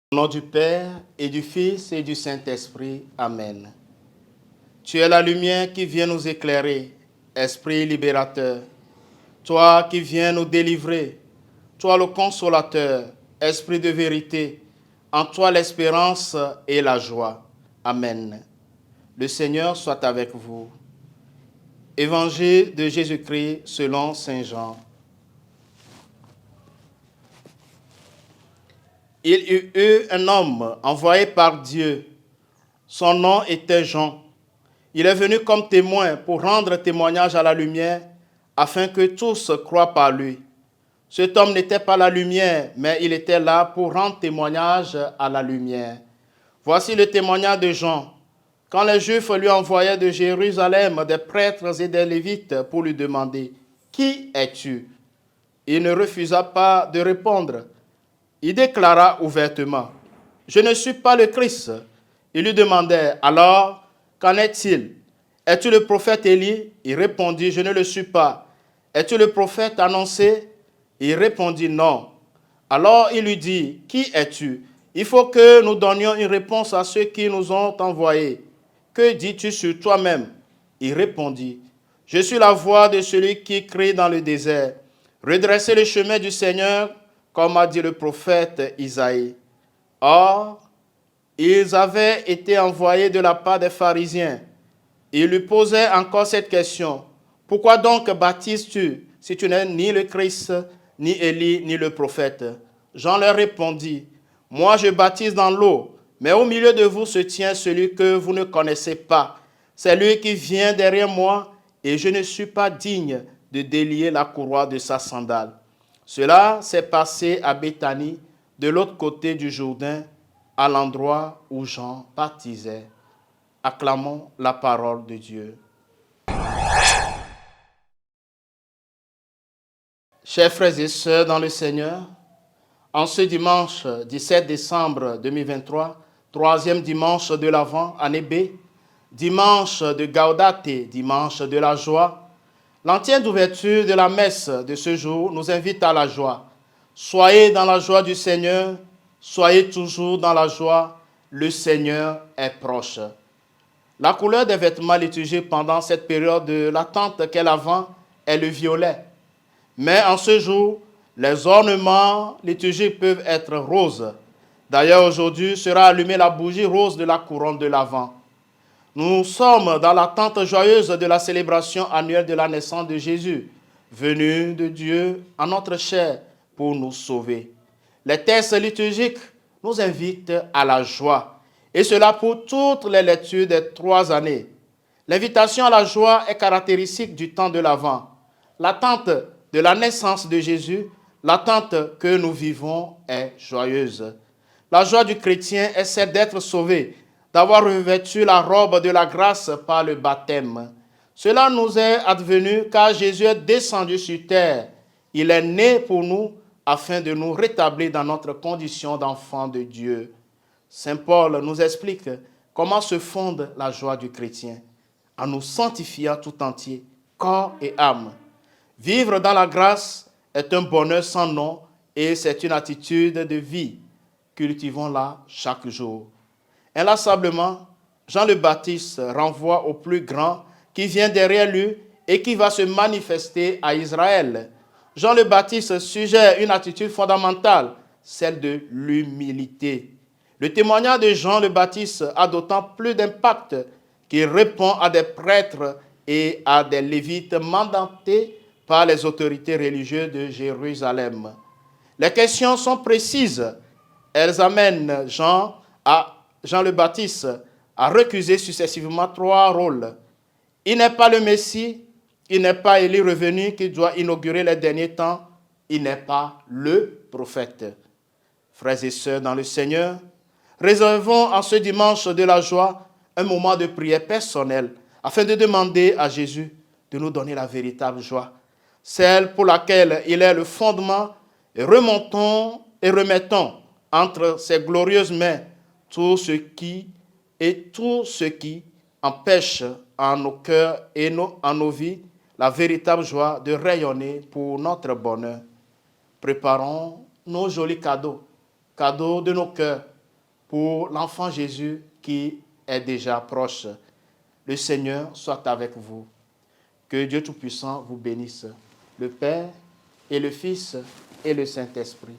Au nom du Père et du Fils et du Saint-Esprit. Amen. Tu es la lumière qui vient nous éclairer, Esprit libérateur. Toi qui viens nous délivrer, toi le consolateur, Esprit de vérité, en toi l'espérance et la joie. Amen. Le Seigneur soit avec vous. Évangile de Jésus-Christ selon saint Jean. Il y eut un homme envoyé par Dieu. Son nom était Jean. Il est venu comme témoin pour rendre témoignage à la lumière, afin que tous croient par lui. Cet homme n'était pas la lumière, mais il était là pour rendre témoignage à la lumière. Voici le témoignage de Jean. Quand les Juifs lui envoyaient de Jérusalem des prêtres et des Lévites pour lui demander « Qui es-tu » il ne refusa pas de répondre. Il déclara ouvertement « Je ne suis pas le Christ ». Il lui demandait « Alors, qu'en est-il? Es-tu le prophète Élie » Il répondit « Je ne le suis pas ». « Es-tu le prophète annoncé » Il répondit « Non ». Alors il lui dit « Qui es-tu » Il faut que nous donnions une réponse à ceux qui nous ont envoyés. « Que dis-tu sur toi-même » Il répondit « Je suis la voix de celui qui crie dans le désert. Redressez le chemin du Seigneur, comme a dit le prophète Isaïe. » Or, ils avaient été envoyés de la part des pharisiens. Ils lui posaient encore cette question. « Pourquoi donc baptises-tu si tu n'es ni le Christ, ni Élie, ni le prophète ?» Jean leur répondit, « Moi je baptise dans l'eau, mais au milieu de vous se tient celui que vous ne connaissez pas. C'est lui qui vient derrière moi, et je ne suis pas digne de délier la courroie de sa sandale. » Cela s'est passé à Béthanie, de l'autre côté du Jourdain, à l'endroit où Jean baptisait. Acclamons la parole de Dieu. Chers frères et sœurs dans le Seigneur, en ce dimanche 17 décembre 2023, troisième dimanche de l'Avent, année B, dimanche de Gaudate, dimanche de la joie, l'entière d'ouverture de la messe de ce jour nous invite à la joie. Soyez dans la joie du Seigneur, soyez toujours dans la joie, le Seigneur est proche. La couleur des vêtements liturgiques pendant cette période de l'attente qu'est l'Avent est le violet. Mais en ce jour, les ornements liturgiques peuvent être roses. D'ailleurs, aujourd'hui sera allumée la bougie rose de la couronne de l'Avent. Nous sommes dans l'attente joyeuse de la célébration annuelle de la naissance de Jésus, venu de Dieu en notre chair pour nous sauver. Les textes liturgiques nous invitent à la joie, et cela pour toutes les lectures des 3 années. L'invitation à la joie est caractéristique du temps de l'Avent. L'attente de la naissance de Jésus, l'attente que nous vivons est joyeuse. La joie du chrétien est celle d'être sauvé, d'avoir revêtu la robe de la grâce par le baptême. Cela nous est advenu car Jésus est descendu sur terre. Il est né pour nous afin de nous rétablir dans notre condition d'enfant de Dieu. Saint Paul nous explique comment se fonde la joie du chrétien, en nous sanctifiant tout entier, corps et âme. Vivre dans la grâce est un bonheur sans nom et c'est une attitude de vie. Cultivons-la chaque jour. Inlassablement, Jean le Baptiste renvoie au plus grand qui vient derrière lui et qui va se manifester à Israël. Jean le Baptiste suggère une attitude fondamentale, celle de l'humilité. Le témoignage de Jean le Baptiste a d'autant plus d'impact qu'il répond à des prêtres et à des lévites mandatés par les autorités religieuses de Jérusalem. Les questions sont précises. Elles amènent Jean le Baptiste à recuser successivement 3 rôles. Il n'est pas le Messie, il n'est pas Élie revenu qui doit inaugurer les derniers temps, il n'est pas le prophète. Frères et sœurs dans le Seigneur, réservons en ce dimanche de la joie un moment de prière personnelle afin de demander à Jésus de nous donner la véritable joie, celle pour laquelle il est le fondement, et remontons et remettons entre ses glorieuses mains tout ce qui empêche en nos cœurs et en nos vies la véritable joie de rayonner pour notre bonheur. Préparons nos jolis cadeaux, cadeaux de nos cœurs pour l'enfant Jésus qui est déjà proche. Le Seigneur soit avec vous. Que Dieu Tout-Puissant vous bénisse, le Père et le Fils et le Saint-Esprit.